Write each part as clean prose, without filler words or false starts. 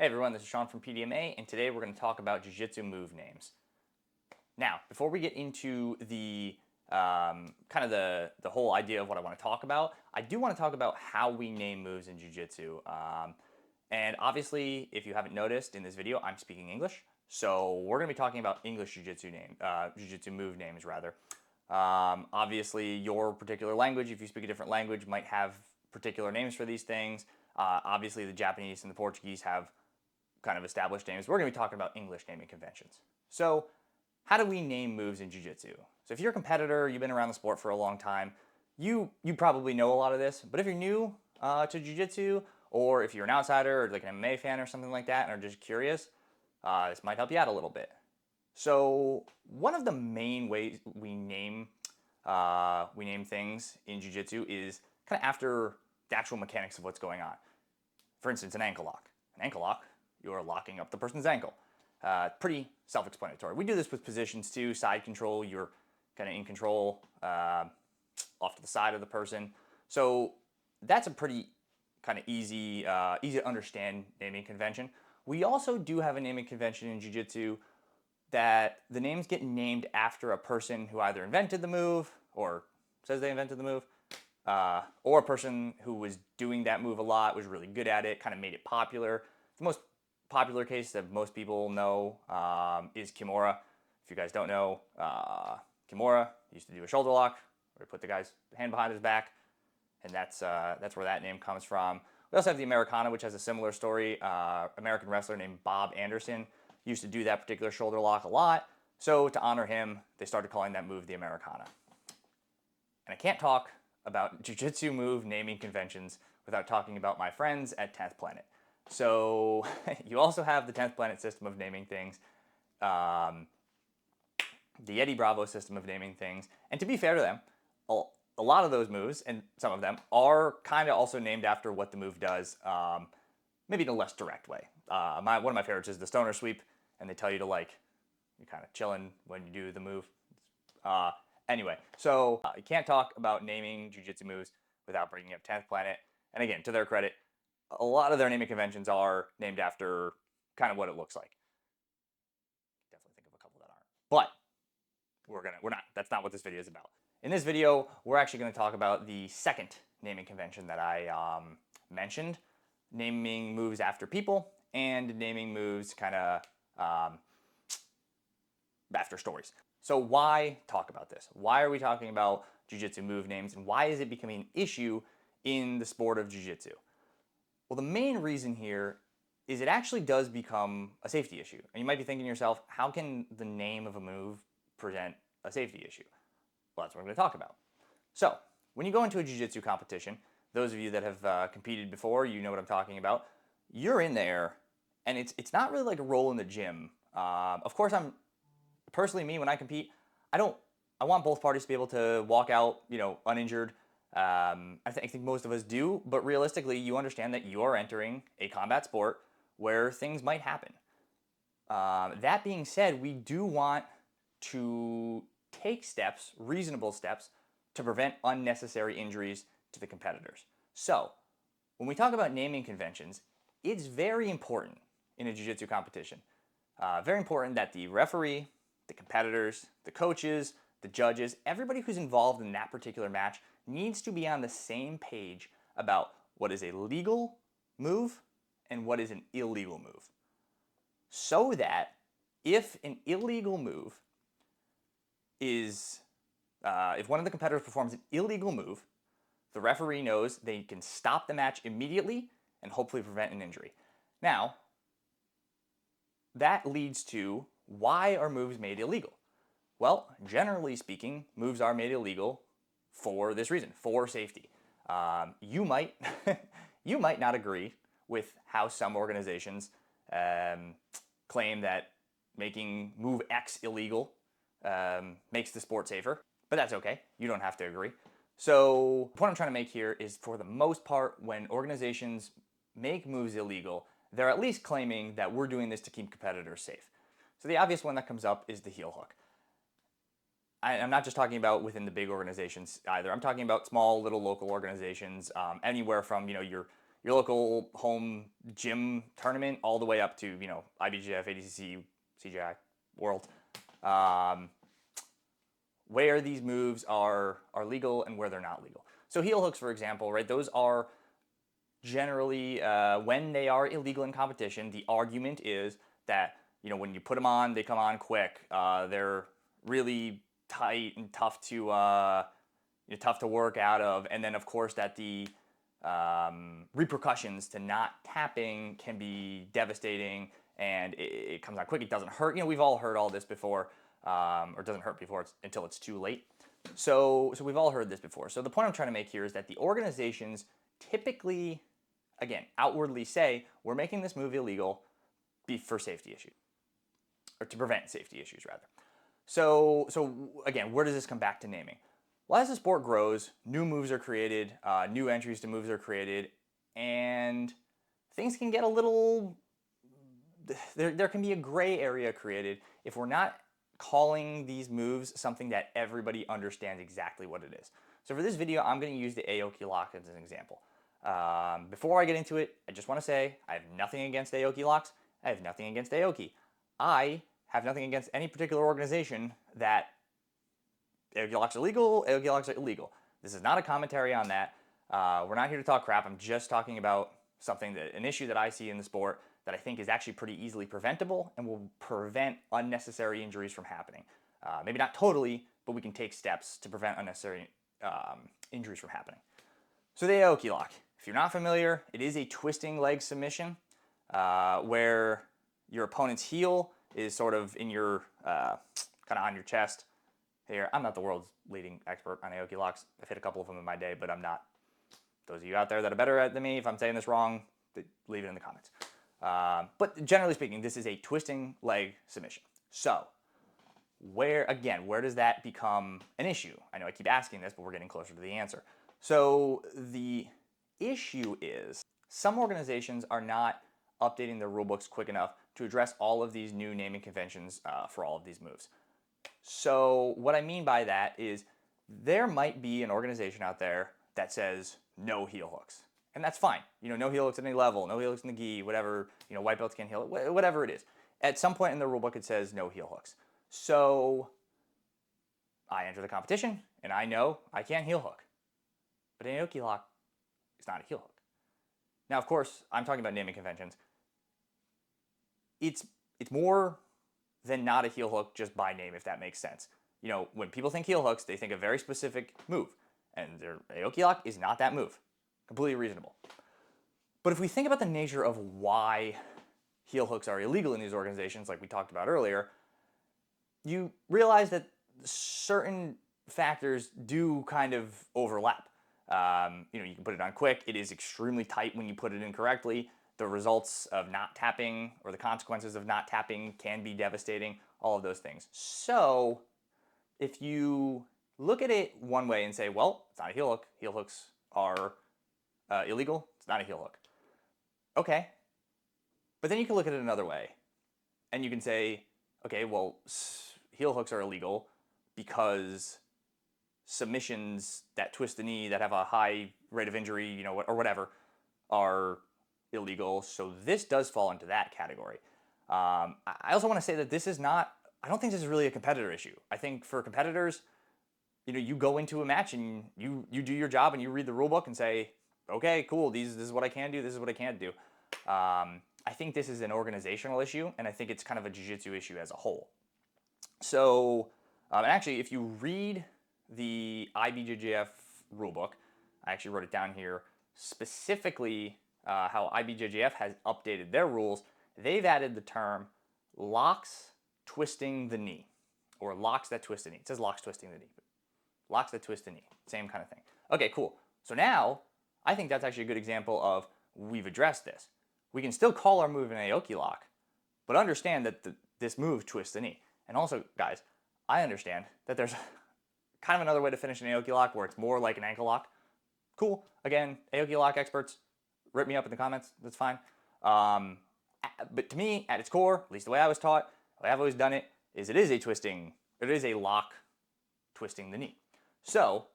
Hey everyone, this is Sean from PDMA, and today we're going to talk about Jiu-Jitsu move names. Now, before we get into the kind of the whole idea of what I want to talk about, I do want to talk about how we name moves in Jiu-Jitsu. And obviously, if you haven't noticed in this video, I'm speaking English, so we're going to be talking about English Jiu-Jitsu move names rather. Obviously, your particular language, if you speak a different language, might have particular names for these things. Obviously, the Japanese and the Portuguese have kind of established names. We're going to be talking about English naming conventions. So how do we name moves in Jiu-Jitsu? So if you're a competitor, you've been around the sport for a long time, you probably know a lot of this. But if you're new to Jiu-Jitsu, or if you're an outsider or like an MMA fan or something like that and are just curious, this might help you out a little bit. So one of the main ways we name things in Jiu-Jitsu is kind of after the actual mechanics of what's going on. For instance, an ankle lock. An ankle lock, you're locking up the person's ankle. Pretty self-explanatory. We do this with positions too. Side control, you're kind of in control off to the side of the person. So that's a pretty kind of easy to understand naming convention. We also do have a naming convention in Jiu-Jitsu that the names get named after a person who either invented the move or says they invented the move, or a person who was doing that move a lot, was really good at it, kind of made it popular. The most popular case that most people know is Kimura. If you guys don't know, Kimura used to do a shoulder lock where he put the guy's hand behind his back, and that's where that name comes from. We also have the Americana, which has a similar story. American wrestler named Bob Anderson used to do that particular shoulder lock a lot. So to honor him, they started calling that move the Americana. And I can't talk about Jiu-Jitsu move naming conventions without talking about my friends at 10th Planet. So you also have the 10th Planet system of naming things, the Eddie Bravo system of naming things. And to be fair to them, a lot of those moves, and some of them, are kind of also named after what the move does, maybe in a less direct way. One of my favorites is the stoner sweep, and they tell you to you're kind of chilling when you do the move. Anyway, so you can't talk about naming Jiu-Jitsu moves without bringing up 10th Planet. And again, to their credit, a lot of their naming conventions are named after kind of what it looks like. Definitely think of a couple that aren't. But that's not what this video is about. In this video, we're actually going to talk about the second naming convention that I mentioned, naming moves after people and naming moves kind of after stories. So why talk about this? Why are we talking about Jiu-Jitsu move names, and why is it becoming an issue in the sport of Jiu-Jitsu? Well, the main reason here is it actually does become a safety issue. And you might be thinking to yourself, how can the name of a move present a safety issue? Well, that's what we're going to talk about. So when you go into a Jiu-Jitsu competition, those of you that have competed before, you know what I'm talking about. You're in there, and it's not really like a roll in the gym. Of course, personally, when I compete, I want both parties to be able to walk out, uninjured. I think most of us do, but realistically, you understand that you are entering a combat sport where things might happen. That being said, we do want to take steps, reasonable steps, to prevent unnecessary injuries to the competitors. So, when we talk about naming conventions, it's very important in a jiu-jitsu competition. Very important that the referee, the competitors, the coaches, the judges, everybody who's involved in that particular match needs to be on the same page about what is a legal move and what is an illegal move. So that if an illegal move is, if one of the competitors performs an illegal move, the referee knows they can stop the match immediately and hopefully prevent an injury. Now, that leads to, why are moves made illegal? Well, generally speaking, moves are made illegal for this reason, for safety. You might not agree with how some organizations claim that making move X illegal makes the sport safer, but that's okay. You don't have to agree. So the point I'm trying to make here is, for the most part, when organizations make moves illegal, they're at least claiming that we're doing this to keep competitors safe. So the obvious one that comes up is the heel hook. I'm not just talking about within the big organizations either. I'm talking about small, little local organizations, anywhere from your your local home gym tournament all the way up to, you know, IBJJF, ADCC, CGI, World, where these moves are legal and where they're not legal. So heel hooks, for example, right, those are generally, when they are illegal in competition, the argument is that, you know, when you put them on, they come on quick. They're really tight and tough to work out of, and then of course that the repercussions to not tapping can be devastating, and it comes on quick. It doesn't hurt. You know, we've all heard all this before, or it doesn't hurt before until it's too late. So we've all heard this before. So the point I'm trying to make here is that the organizations typically, again, outwardly say we're making this move illegal for safety issues, or to prevent safety issues rather. So again, where does this come back to naming? Well, as the sport grows, new moves are created, new entries to moves are created, and things can get a little, there can be a gray area created if we're not calling these moves something that everybody understands exactly what it is. So for this video, I'm going to use the Aoki lock as an example. Before I get into it, I just want to say I have nothing against Aoki locks. I have nothing against Aoki. I have nothing against any particular organization that Aoki locks are legal, Aoki locks are illegal. This is not a commentary on that. We're not here to talk crap. I'm just talking about an issue that I see in the sport that I think is actually pretty easily preventable and will prevent unnecessary injuries from happening. Maybe not totally, but we can take steps to prevent unnecessary injuries from happening. So the Aoki lock, if you're not familiar, it is a twisting leg submission where your opponent's heel is sort of in your, kind of on your chest. Here, I'm not the world's leading expert on Aoki locks. I've hit a couple of them in my day, but I'm not. Those of you out there that are better at than me, if I'm saying this wrong, leave it in the comments. But generally speaking, this is a twisting leg submission. So, where does that become an issue? I know I keep asking this, but we're getting closer to the answer. So, the issue is some organizations are not updating their rulebooks quick enough to address all of these new naming conventions for all of these moves. So what I mean by that is there might be an organization out there that says no heel hooks. And that's fine. You know, no heel hooks at any level, no heel hooks in the gi, whatever, you know, white belts can't heel it, whatever it is. At some point in the rulebook it says no heel hooks. So I enter the competition and I know I can't heel hook. But an Aoki lock is not a heel hook. Now, of course, I'm talking about naming conventions. It's more than not a heel hook just by name, if that makes sense. You know, when people think heel hooks, they think a very specific move. And their Aoki lock is not that move. Completely reasonable. But if we think about the nature of why heel hooks are illegal in these organizations, like we talked about earlier, you realize that certain factors do kind of overlap. You know, you can put it on quick. It is extremely tight when you put it in correctly. The results of not tapping or the consequences of not tapping can be devastating, all of those things. So if you look at it one way and say, well, it's not a heel hook. Heel hooks are illegal. It's not a heel hook. Okay. But then you can look at it another way and you can say, okay, well, heel hooks are illegal because submissions that twist the knee that have a high rate of injury, you know, or whatever, are illegal. So this does fall into that category. I also want to say that this is not, I don't think this is really a competitor issue. I think for competitors, you know, you go into a match and you do your job and you read the rule book and say, okay, cool, this is what I can do, this is what I can't do. I think this is an organizational issue, and I think it's kind of a jiu-jitsu issue as a whole. So, actually, if you read the IBJJF rulebook, I actually wrote it down here, specifically how IBJJF has updated their rules. They've added the term locks twisting the knee, or locks that twist the knee. It says locks twisting the knee, but locks that twist the knee, same kind of thing. Okay, cool. So now, I think that's actually a good example of we've addressed this. We can still call our move an Aoki lock, but understand that this move twists the knee. And also, guys, I understand that there's kind of another way to finish an Aoki lock where it's more like an ankle lock. Cool. Again, Aoki lock experts, rip me up in the comments. That's fine. But to me, at its core, at least the way I was taught, the way I've always done it, is it is a lock twisting the knee. So,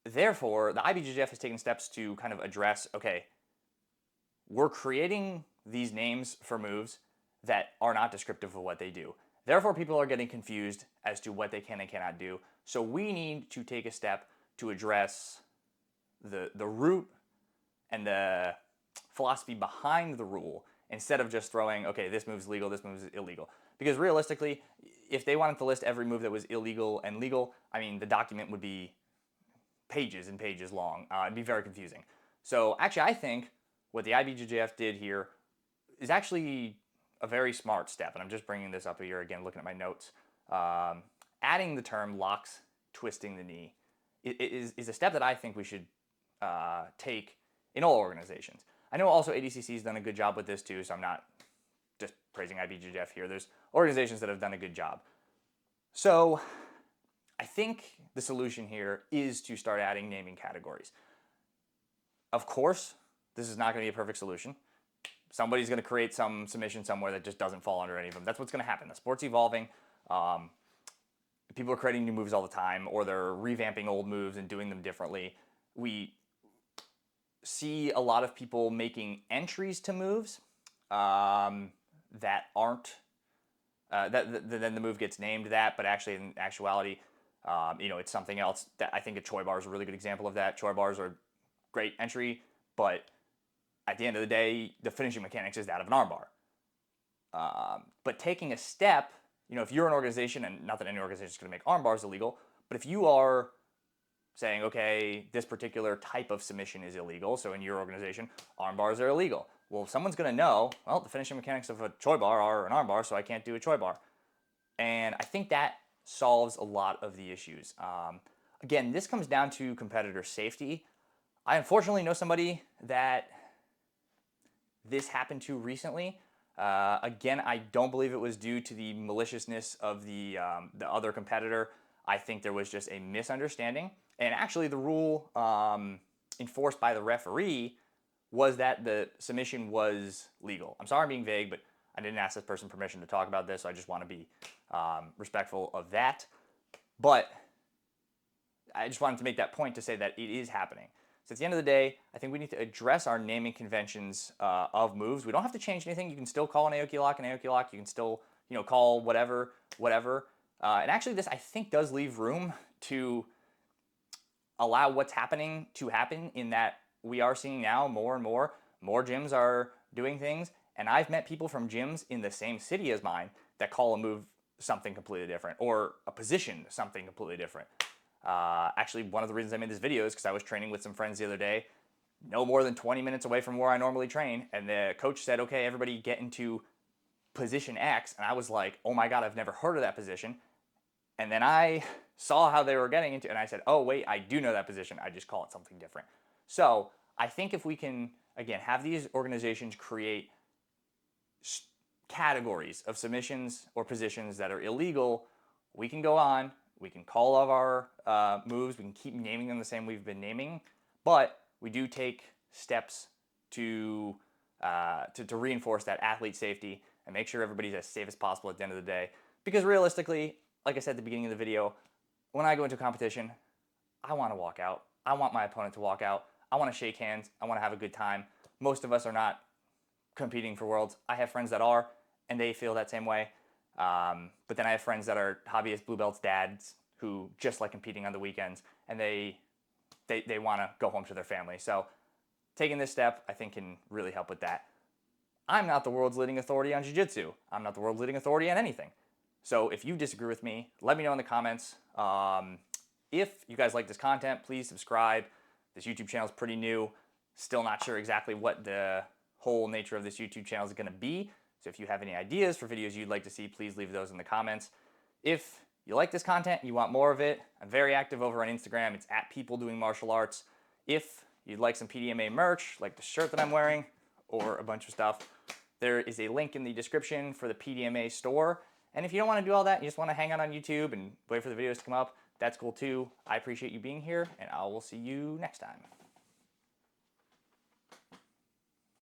therefore, the IBJJF has taken steps to kind of address, okay, we're creating these names for moves that are not descriptive of what they do. Therefore, people are getting confused as to what they can and cannot do. So we need to take a step to address the root and the philosophy behind the rule instead of just throwing, okay, this move's legal, this move's illegal. Because realistically, if they wanted to list every move that was illegal and legal, I mean, the document would be pages and pages long. It'd be very confusing. So actually, I think what the IBJJF did here is actually a very smart step. And I'm just bringing this up here again, looking at my notes. Adding the term locks twisting the knee is a step that I think we should take in all organizations. I know also ADCC has done a good job with this too, so I'm not just praising IBJJF here. There's organizations that have done a good job. So I think the solution here is to start adding naming categories. Of course, this is not going to be a perfect solution. Somebody's going to create some submission somewhere that just doesn't fall under any of them. That's what's going to happen. The sport's evolving. People are creating new moves all the time, or they're revamping old moves and doing them differently. We see a lot of people making entries to moves that aren't, then the move gets named that, but actually in actuality, it's something else. That I think a Choi bar is a really good example of that. Choi bars are great entry, but at the end of the day, the finishing mechanics is that of an armbar. But taking a step, if you're an organization, and not that any organization is going to make arm bars illegal, but if you are saying, okay, this particular type of submission is illegal, so in your organization, arm bars are illegal. Well, someone's going to know, well, the finishing mechanics of a Choi bar are an arm bar, so I can't do a Choi bar. And I think that solves a lot of the issues. Again, this comes down to competitor safety. I unfortunately know somebody that this happened to recently. Again, I don't believe it was due to the maliciousness of the other competitor. I think there was just a misunderstanding. And actually, the rule enforced by the referee was that the submission was legal. I'm sorry I'm being vague, but I didn't ask this person permission to talk about this, so I just want to be respectful of that. But I just wanted to make that point to say that it is happening. So at the end of the day, I think we need to address our naming conventions of moves. We don't have to change anything. You can still call an Aoki lock an Aoki lock. You can still, call whatever. And actually, this I think does leave room to allow what's happening to happen. In that we are seeing now more and more gyms are doing things, and I've met people from gyms in the same city as mine that call a move something completely different, or a position something completely different. Actually, one of the reasons I made this video is because I was training with some friends the other day, no more than 20 minutes away from where I normally train, and the coach said, okay, everybody get into position X, and I was like, oh my God, I've never heard of that position. And then I saw how they were getting into it, and I said, oh wait, I do know that position, I just call it something different. So I think if we can, again, have these organizations create categories of submissions or positions that are illegal, we can go on, we can call all of our moves, we can keep naming them the same we've been naming, but we do take steps to reinforce that athlete safety and make sure everybody's as safe as possible at the end of the day. Because realistically, like I said at the beginning of the video, when I go into a competition, I want to walk out. I want my opponent to walk out. I want to shake hands. I want to have a good time. Most of us are not competing for worlds. I have friends that are, and they feel that same way. But then I have friends that are hobbyist blue belts dads who just like competing on the weekends, and they want to go home to their family. So taking this step, I think, can really help with that. I'm not the world's leading authority on jiu-jitsu. I'm not the world's leading authority on anything. So if you disagree with me, let me know in the comments. If you guys like this content, please subscribe. This YouTube channel is pretty new. Still not sure exactly what the whole nature of this YouTube channel is going to be. So if you have any ideas for videos you'd like to see, please leave those in the comments. If you like this content, you want more of it, I'm very active over on Instagram. It's @peopledoingmartialarts. If you'd like some PDMA merch, like the shirt that I'm wearing, or a bunch of stuff, there is a link in the description for the PDMA store. And if you don't want to do all that, you just want to hang out on YouTube and wait for the videos to come up, that's cool too. I appreciate you being here, and I will see you next time.